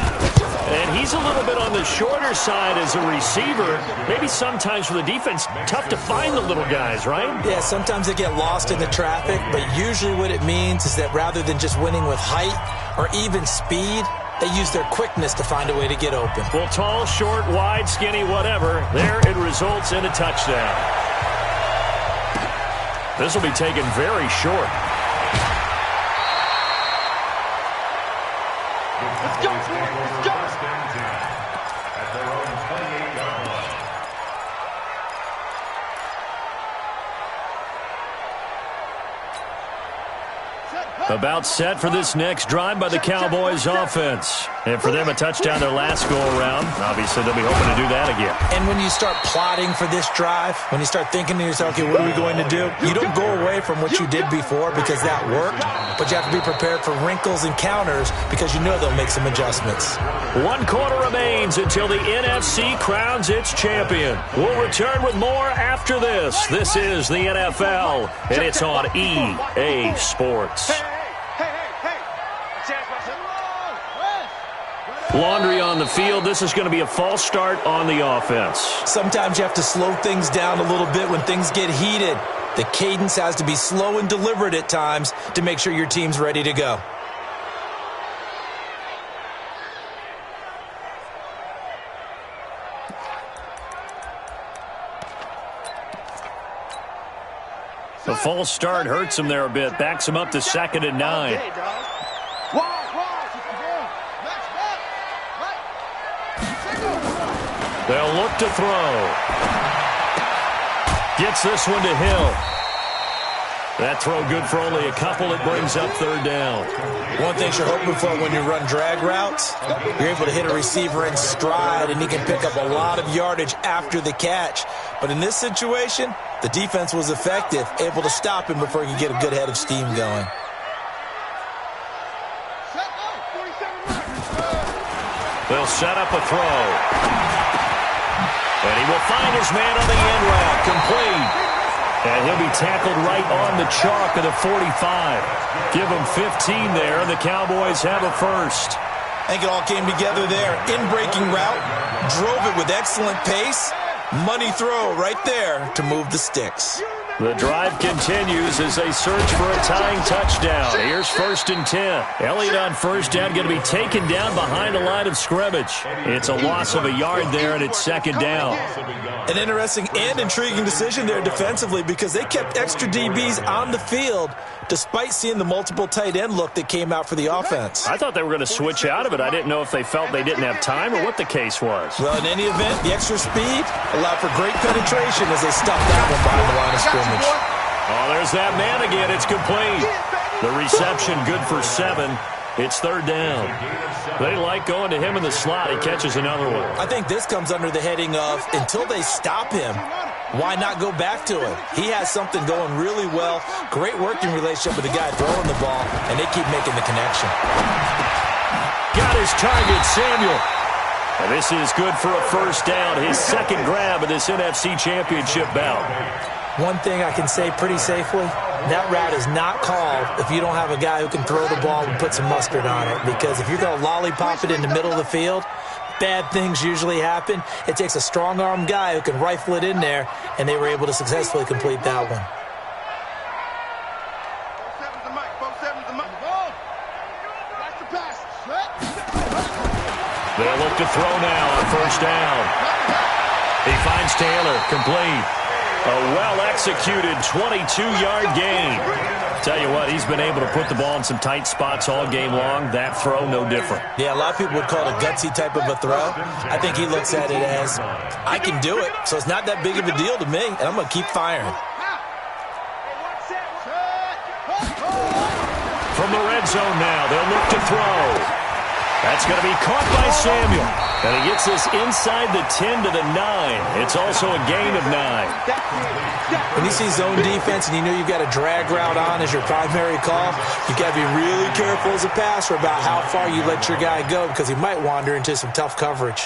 And he's a little bit on the shorter side as a receiver. Maybe sometimes for the defense, tough to find the little guys, right? Yeah, sometimes they get lost in the traffic, but usually what it means is that rather than just winning with height or even speed, they use their quickness to find a way to get open. Well, tall, short, wide, skinny, whatever, there it results in a touchdown. This will be taken very short. Let's go, boys. Let's go. First and 10 at their own 28-yard line. About set for this next drive by the Cowboys offense. And for them, a touchdown their last go-around. Obviously, they'll be hoping to do that again. And when you start plotting for this drive, when you start thinking to yourself, okay, what are we going to do? You don't go away from what you did before because that worked, but you have to be prepared for wrinkles and counters because you know they'll make some adjustments. 1 quarter remains until the NFC crowns its champion. We'll return with more after this. This is the NFL, and it's on EA Sports. Laundry on the field. This is going to be a false start on the offense. Sometimes you have to slow things down a little bit when things get heated. The cadence has to be slow and deliberate at times to make sure your team's ready to go. The false start hurts him there a bit. Backs him up to 2nd and 9. They'll look to throw. Gets this one to Hill. That throw good for only a couple. It brings up 3rd down. One thing you're hoping for when you run drag routes, you're able to hit a receiver in stride, and he can pick up a lot of yardage after the catch. But in this situation, the defense was effective, able to stop him before he could get a good head of steam going. They'll set up a throw. And he will find his man on the end route. Complete. And he'll be tackled right on the chalk of the 45. Give him 15 there, and the Cowboys have a first. I think it all came together there. In-breaking route, drove it with excellent pace. Money throw right there to move the sticks. The drive continues as they search for a tying touchdown. Here's 1st and 10. Elliott on first down, going to be taken down behind the line of scrimmage. It's a loss of a yard there, and it's 2nd down. An interesting and intriguing decision there defensively because they kept extra DBs on the field despite seeing the multiple tight end look that came out for the offense. I thought they were going to switch out of it. I didn't know if they felt they didn't have time or what the case was. Well, in any event, the extra speed allowed for great penetration as they stuffed that one behind the line of scrimmage. Oh, there's that man again. It's complete. The reception good for 7. It's 3rd down. They like going to him in the slot. He catches another one. I think this comes under the heading of until they stop him, why not go back to him? He has something going really well. Great working relationship with the guy throwing the ball, and they keep making the connection. Got his target, Samuel. And this is good for a 1st down. His 2nd grab of this NFC Championship bout. One thing I can say pretty safely, that route is not called if you don't have a guy who can throw the ball and put some mustard on it. Because if you're going to lollipop it in the middle of the field, bad things usually happen. It takes a strong-armed guy who can rifle it in there, and they were able to successfully complete that one. They'll look to throw now on 1st down. He finds Taylor, complete. A well-executed 22-yard gain. Tell you what, he's been able to put the ball in some tight spots all game long. That throw, no different. Yeah, a lot of people would call it a gutsy type of a throw. I think he looks at it as, I can do it, so it's not that big of a deal to me, and I'm going to keep firing. From the red zone now, they'll look to throw. That's going to be caught by Samuel. And he gets this inside the 10 to the 9. It's also a gain of 9. When you see zone defense and you know you've got a drag route on as your primary call, you've got to be really careful as a passer about how far you let your guy go because he might wander into some tough coverage.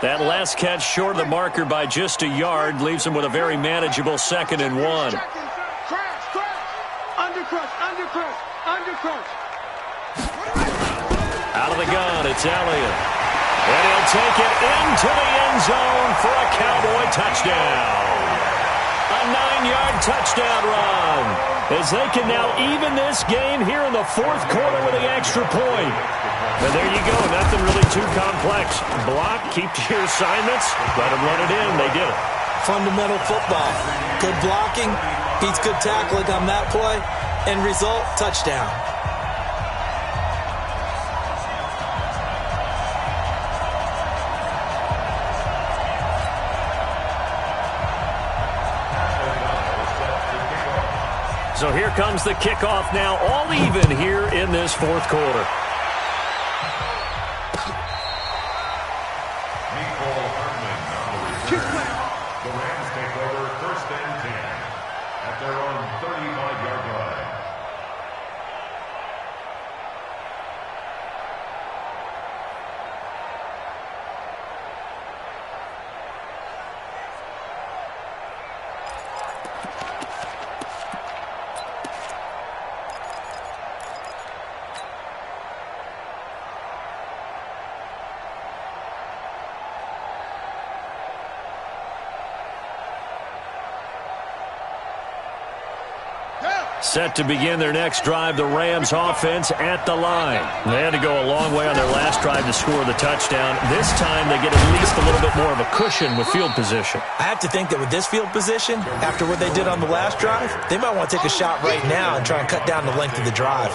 That last catch short of the marker by just a yard leaves him with a very manageable 2nd and 1. Out of the gun, it's Elliott. And he'll take it into the end zone for a Cowboy touchdown. A 9-yard touchdown run. As they can now even this game here in the 4th quarter with the extra point. And there you go, nothing really too complex. Block, keep to your assignments, let them run it in. They did it. Fundamental football. Good blocking, beats good tackling on that play. End result, touchdown. So here comes the kickoff now, all even here in this 4th quarter. The Rams take over 1st and 10 at their own 35-yard line. Set to begin their next drive, the Rams offense at the line. They had to go a long way on their last drive to score the touchdown. This time they get at least a little bit more of a cushion with field position. I have to think that with this field position, after what they did on the last drive, they might want to take a shot right now and try and cut down the length of the drive.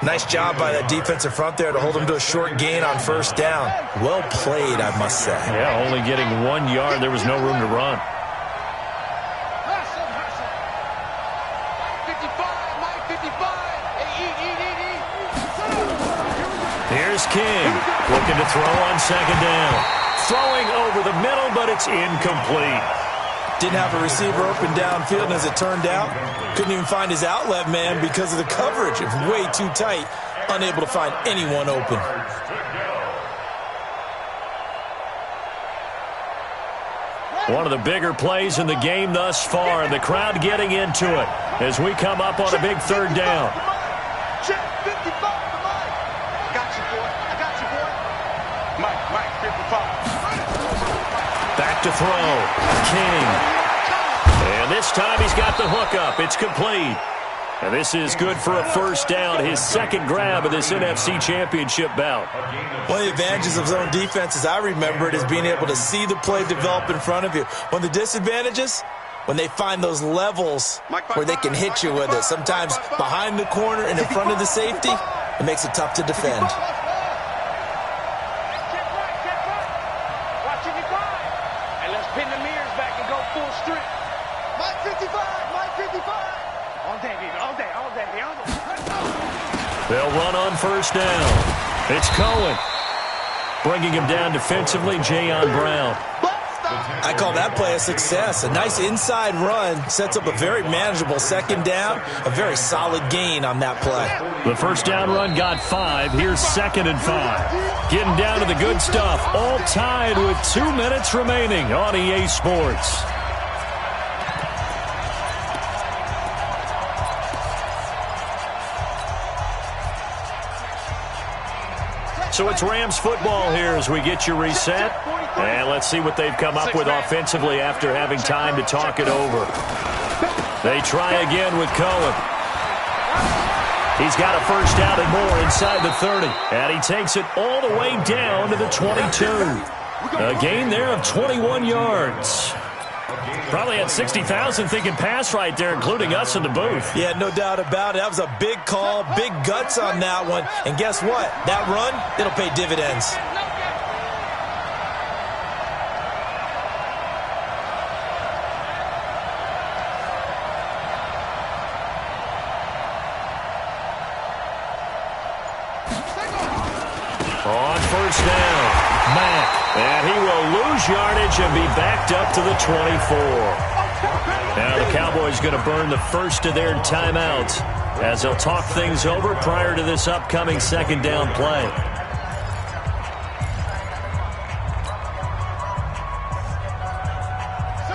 Nice job by that defensive front there to hold them to a short gain on 1st down. Well played, I must say. Yeah, only getting 1 yard. There was no room to run. Here's King, looking to throw on 2nd down. Throwing over the middle, but it's incomplete. Didn't have a receiver open downfield, and as it turned out, couldn't even find his outlet man because of the coverage. It was way too tight, unable to find anyone open. One of the bigger plays in the game thus far, and the crowd getting into it as we come up on a big 3rd down. Back back to throw. King. And this time he's got the hook up. It's complete. And this is good for a first down, his second grab of this NFC Championship bout. One of the advantages of zone defense, as I remember it, is being able to see the play develop in front of you. One of the disadvantages, when they find those levels where they can hit you with it, sometimes behind the corner and in front of the safety, it makes it tough to defend. And let's pin the mirrors back and go full strip. Mike 55, Mike 55. All day, baby, all day, all day, all day. They'll run on first down. It's Cohen. Bringing him down defensively, Jayon Brown. I call that play a success. A nice inside run sets up a very manageable second down, a very solid gain on that play. The first down run got 5. Here's 2nd and 5. Getting down to the good stuff. All tied with 2 minutes remaining on EA Sports. So it's Rams football here as we get you reset. And let's see what they've come up with offensively after having time to talk it over. They try again with Cohen. He's got a first down and more inside the 30. And he takes it all the way down to the 22. A gain there of 21 yards. Probably had 60,000 thinking pass right there, including us in the booth. Yeah, no doubt about it. That was a big call, big guts on that one. And guess what? That run, it'll pay dividends. On first down, Mack. And he will lose yardage and be backed up to the 24. Now the Cowboys going to burn the first of their timeouts as they'll talk things over prior to this upcoming second down play.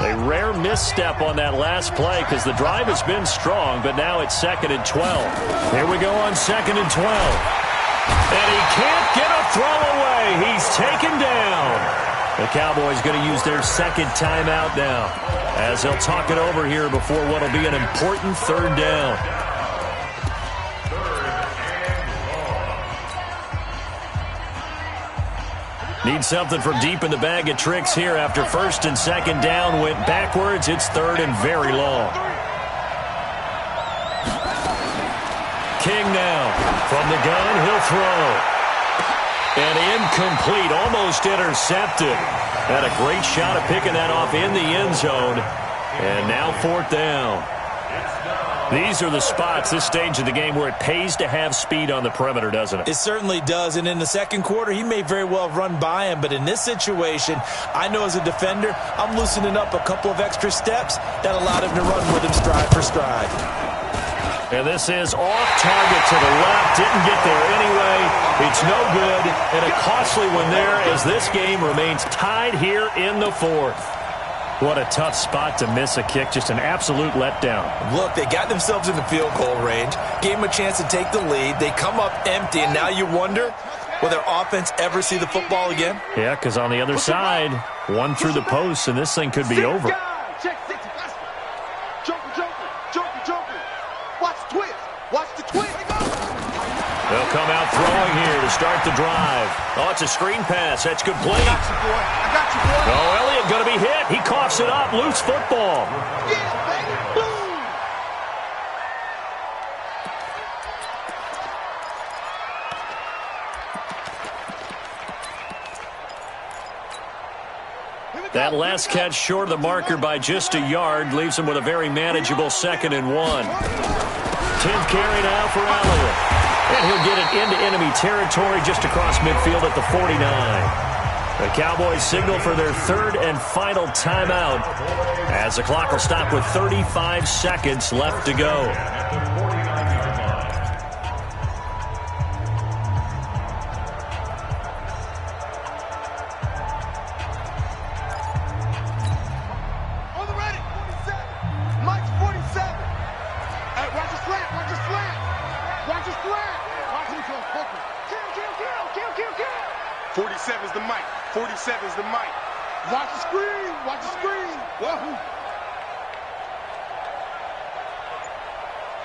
A rare misstep on that last play because the drive has been strong, but now it's 2nd and 12. Here we go on 2nd and 12. And he can't get a throw away. He's taken down. The Cowboys going to use their second timeout now as they'll talk it over here before what will be an important third down. Need something from deep in the bag of tricks here after 1st and 2nd down went backwards. It's 3rd and very long. King now from the gun. He'll throw. And incomplete, almost intercepted. Had a great shot at picking that off in the end zone. And now 4th down. These are the spots, this stage of the game, where it pays to have speed on the perimeter, doesn't it? It certainly does. And in the second quarter, he may very well run by him. But in this situation, I know as a defender, I'm loosening up a couple of extra steps that allowed him to run with him stride for stride. And this is off target to the left. Didn't get there anyway. It's no good. And a costly one there as this game remains tied here in the 4th. What a tough spot to miss a kick. Just an absolute letdown. Look, they got themselves in the field goal range. Gave them a chance to take the lead. They come up empty, and now you wonder, will their offense ever see the football again? Yeah, because on the other side, one through the post, and this thing could be over. They'll come out throwing here to start the drive. Oh, it's a screen pass. That's complete. I got you, boy. Oh, Elliott going to be hit. He coughs it up. Loose football. Yeah, baby. Boom. That last catch short of the marker by just a yard leaves him with a very manageable 2nd and 1. 10th carry now for Elliott. And he'll get it into enemy territory just across midfield at the 49. The Cowboys signal for their 3rd and final timeout as the clock will stop with 35 seconds left to go. On the ready. 47. Mike's 47. Hey, watch the slant. Watch the slant. Watch the slant. Watch him go quicker. Kill. 47's the Mike. 47's the Mike. Watch the screen. Watch the screen. Whoa.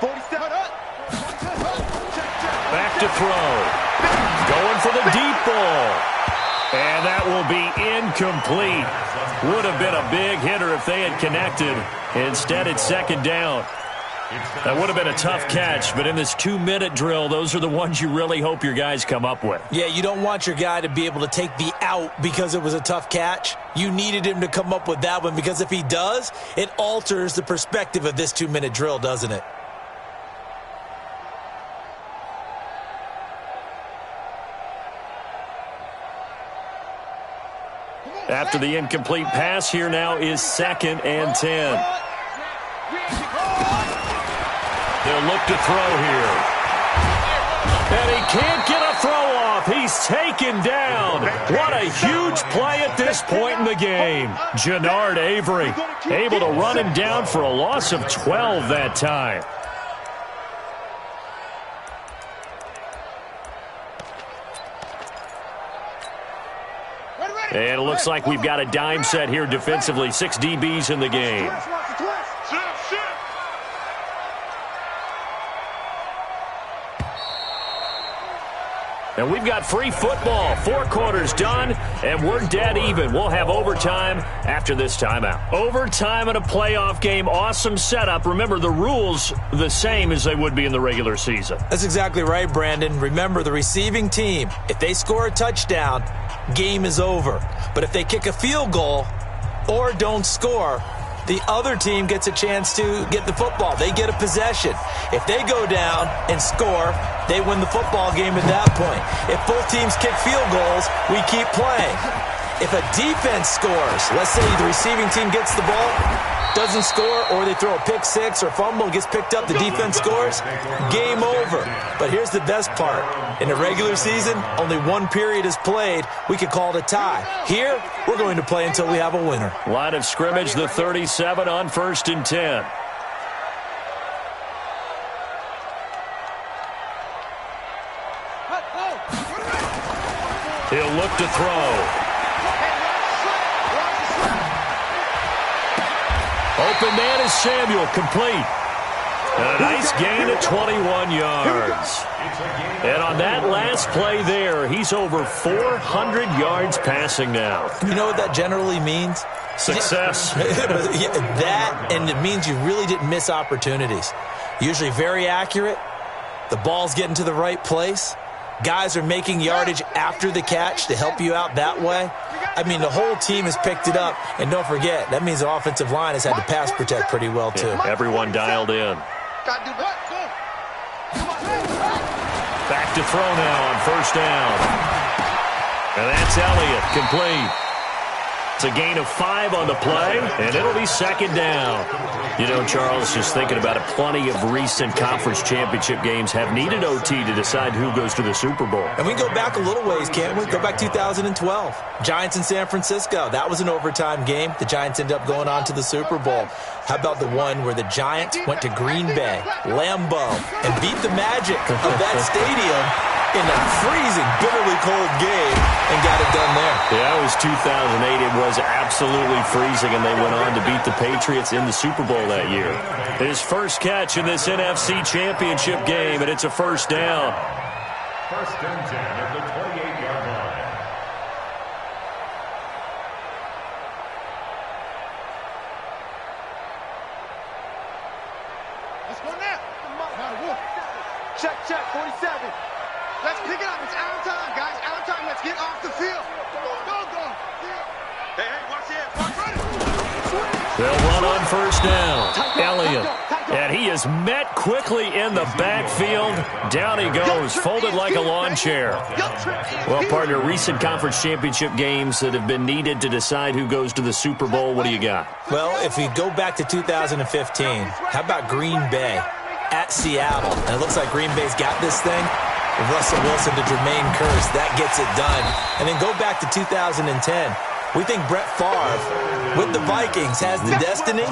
47 up. Back to throw. Going for the deep ball. And that will be incomplete. Would have been a big hitter if they had connected. Instead, it's second down. That would have been a tough catch, but in this 2-minute drill, those are the ones you really hope your guys come up with. Yeah, you don't want your guy to be able to take the out because it was a tough catch. You needed him to come up with that one because if he does, it alters the perspective of this 2-minute drill, doesn't it? After the incomplete pass, here now is 2nd and 10. They'll look to throw here. And he can't get a throw off. He's taken down. What a huge play at this point in the game. Jannard Avery able to run him down for a loss of 12 that time. And it looks like we've got a dime set here defensively. 6 DBs in the game. And we've got free football. 4 quarters done, and we're dead even. We'll have overtime after this timeout. Overtime in a playoff game. Awesome setup. Remember, the rules the same as they would be in the regular season. That's exactly right, Brandon. Remember, the receiving team, if they score a touchdown, game is over. But if they kick a field goal or don't score, the other team gets a chance to get the football. They get a possession. If they go down and score, they win the football game at that point. If both teams kick field goals, we keep playing. If a defense scores, let's say the receiving team gets the ball, doesn't score, or they throw a pick six or fumble, gets picked up, the defense scores, game over. But here's the best part. In the regular season, only 1 period is played. We could call it a tie. Here, we're going to play until we have a winner. Line of scrimmage, the 37 on 1st and 10. He'll look to throw. Open man is Samuel, complete. And a nice gain of 21 yards. And on that last play there, he's over 400 yards passing now. You know what that generally means? Success. That, and it means you really didn't miss opportunities. Usually very accurate. The ball's getting to the right place. Guys are making yardage after the catch to help you out that way. I mean, the whole team has picked it up. And don't forget, that means the offensive line has had to pass protect pretty well, too. Yeah, everyone dialed in. Back to throw now on 1st down. And that's Elliott, complete. It's a gain of 5 on the play, and it'll be 2nd down. You know, Charles, just thinking about it, plenty of recent conference championship games have needed OT to decide who goes to the Super Bowl. And we can go back a little ways, can't we? Go back 2012. Giants in San Francisco. That was an overtime game. The Giants ended up going on to the Super Bowl. How about the one where the Giants went to Green Bay, Lambeau, and beat the Magic of that stadium in a freezing, bitterly cold game and got it done there. Yeah, it was 2008. It was absolutely freezing, and they went on to beat the Patriots in the Super Bowl that year. His first catch in this NFC Championship game, and it's a 1st down. 1st and 10 at the 28-yard line. Let's go now. Check, 47. Let's pick it up. It's out of time, guys. Out of time. Let's get off the field. Go. Hey, watch it. They'll run on 1st down. Elliott. And he is met quickly in the backfield. Down he goes, folded like a lawn chair. Well, partner, recent conference championship games that have been needed to decide who goes to the Super Bowl. What do you got? Well, if we go back to 2015, how about Green Bay at Seattle? And it looks like Green Bay's got this thing. Russell Wilson to Jermaine Kearse, that gets it done. And then go back to 2010. We think Brett Favre with the Vikings has the destiny,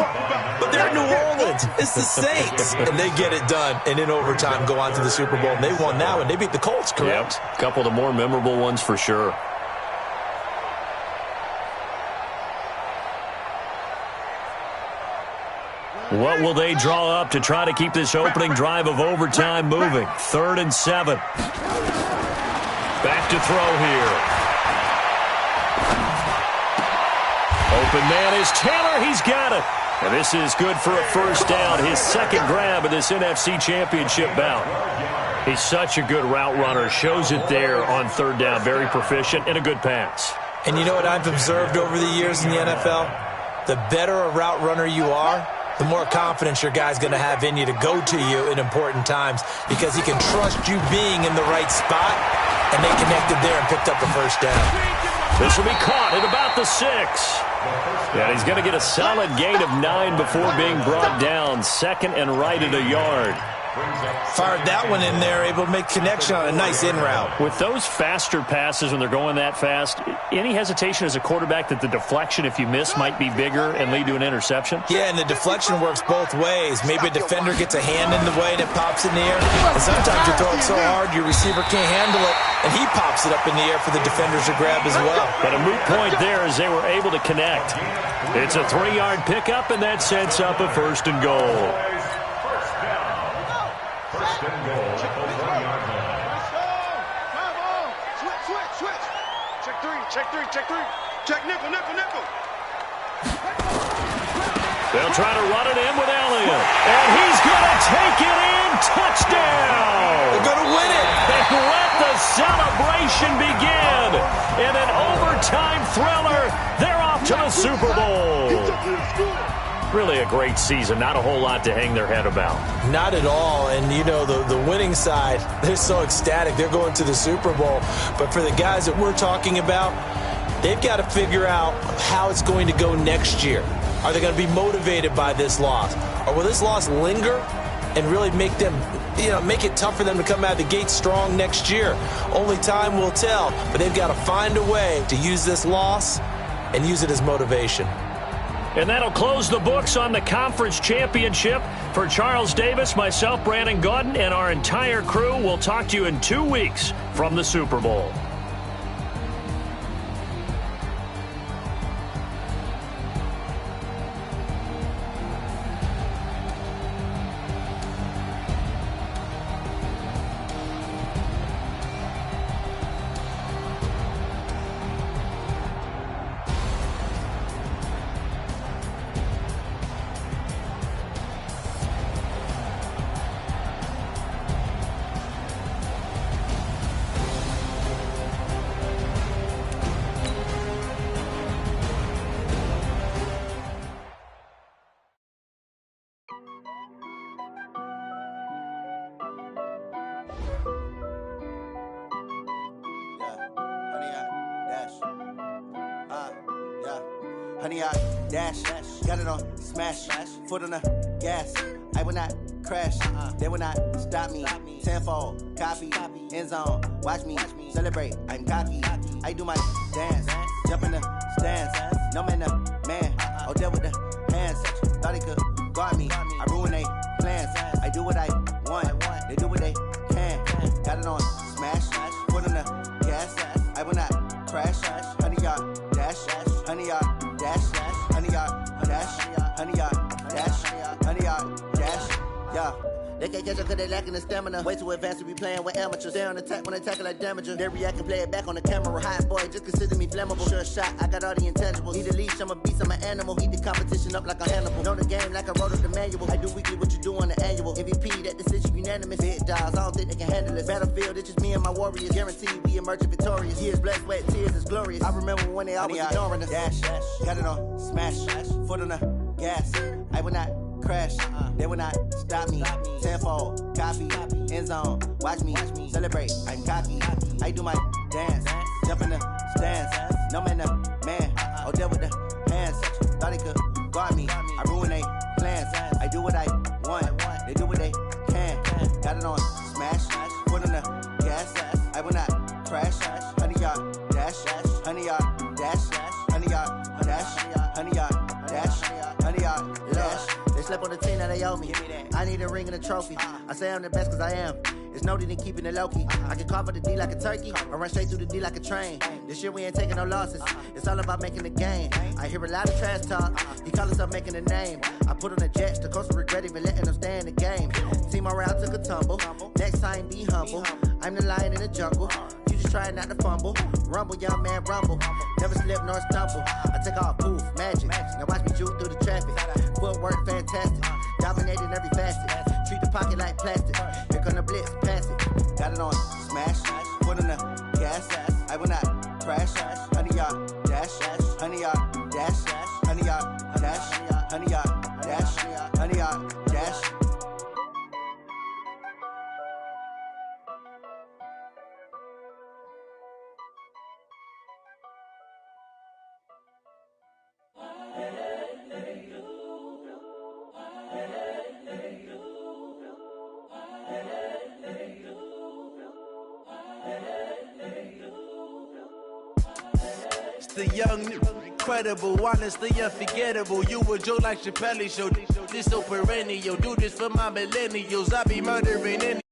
but they're in New Orleans. It's the Saints. And they get it done. And in overtime, go on to the Super Bowl. And they won that one. They beat the Colts, correct? Yep. A couple of the more memorable ones for sure. What will they draw up to try to keep this opening drive of overtime moving? 3rd and 7. Back to throw here. Open man is Taylor. He's got it. And this is good for a first down. His second grab of this NFC Championship bout. He's such a good route runner. Shows it there on 3rd down. Very proficient and a good pass. And you know what I've observed over the years in the NFL? The better a route runner you are, the more confidence your guy's going to have in you to go to you in important times because he can trust you being in the right spot, and they connected there and picked up the first down. This will be caught at about the 6. And he's going to get a solid gain of 9 before being brought down. 2nd and right at a yard. Fired that one in there, able to make connection on a nice in route. With those faster passes when they're going that fast, any hesitation as a quarterback that the deflection, if you miss, might be bigger and lead to an interception? Yeah, and the deflection works both ways. Maybe a defender gets a hand in the way and it pops in the air. And sometimes you throw it so hard your receiver can't handle it, and he pops it up in the air for the defenders to grab as well. But a moot point there as they were able to connect. It's a 3-yard pickup, and that sets up a 1st and goal. First and goal at the 1-yard line. Switch. Check three. Check nickel. They'll try to run it in with Elliott. And he's going to take it in. Touchdown. They're going to win it. And let the celebration begin. In an overtime thriller, they're off to the Super Bowl. Really a great season. Not a whole lot to hang their head about. Not at all. And, you know, the winning side, they're so ecstatic. They're going to the Super Bowl. But for the guys that we're talking about, they've got to figure out how it's going to go next year. Are they going to be motivated by this loss? Or will this loss linger and really make them, make it tough for them to come out of the gate strong next year? Only time will tell. But they've got to find a way to use this loss and use it as motivation. And that'll close the books on the conference championship. For Charles Davis, myself, Brandon Gaudin, and our entire crew, we'll talk to you in 2 weeks from the Super Bowl. Honey, I dash, got it on smash, foot on the gas. I will not crash, they will not stop me. Tenfold, copy, end zone, watch me celebrate. I'm cocky, I do my dance, jump in the stands. No man, the man, oh, there with the hands. Thought he could guard me, I ruin they plans. I do what I want, they do what they can. Got it on smash, foot on the gas. I will not crash, honey, y'all dash, honey, y'all dash, honey, y'all dash, honey, y'all dash, honey, y'all dash, yeah. They can't catch up cause they lacking the stamina. Way too advanced to be playing with amateurs. Stay on attack when they tackle like damager. They react and play it back on the camera. Hot boy, just consider me flammable. Sure shot, I got all the intangibles. Need a leash, I'm a beast, I'm an animal. Heat the competition up like a Hannibal. Know the game like I wrote up the manual. I do weekly what you do on the annual. MVP, that decision unanimous. Big dogs, I don't think they can handle it. Battlefield, it's just me and my warriors. Guaranteed we emerging victorious. Years, blood, sweat, tears, it's glorious. I remember when they always ignoring us. Dash, got it on smash, foot on the gas. I will not crash, they will not stop me. Tenfold, copy, end zone, watch me celebrate. I'm cocky, I do my dance, jump in the stands. No man, the man, oh, there with the hands. Thought he could guard me, I ruin they plans. I do what I want, they do what they can. Got it on smash, foot on the gas. I will not crash, honey, y'all dash, honey, y'all dash, honey, y'all dash, honey, y'all dash, honey, y'all dash. They slept on the team that they owe me. I need a ring and a trophy. I say I'm the best cause I am. It's noted in keeping it low-key. I can carve for the D like a turkey, or run straight through the D like a train. This year we ain't taking no losses. It's all about making the game. I hear a lot of trash talk. He call himself making a name. I put on the Jets. The coach will regret even letting them stay in the game. Team morale took a tumble. Next time be humble. I'm the lion in the jungle. You just trying not to fumble. Rumble, young man, rumble. Never slip nor stumble. I take off, poof, magic. Now watch me juke through the traffic. Footwork fantastic. Dominating every facet. Treat the pocket like plastic. Here come the blitz, pass it. Got it on smash. Put on the gas. I will not crash. Honey, y'all dash. Honey, y'all dash. Honey, y'all dash. Honey, y'all dash. Honey, y'all dash. The young, incredible, honestly unforgettable. You a joke like Chappelle Show. This so perennial. Do this for my millennials. I be murdering any.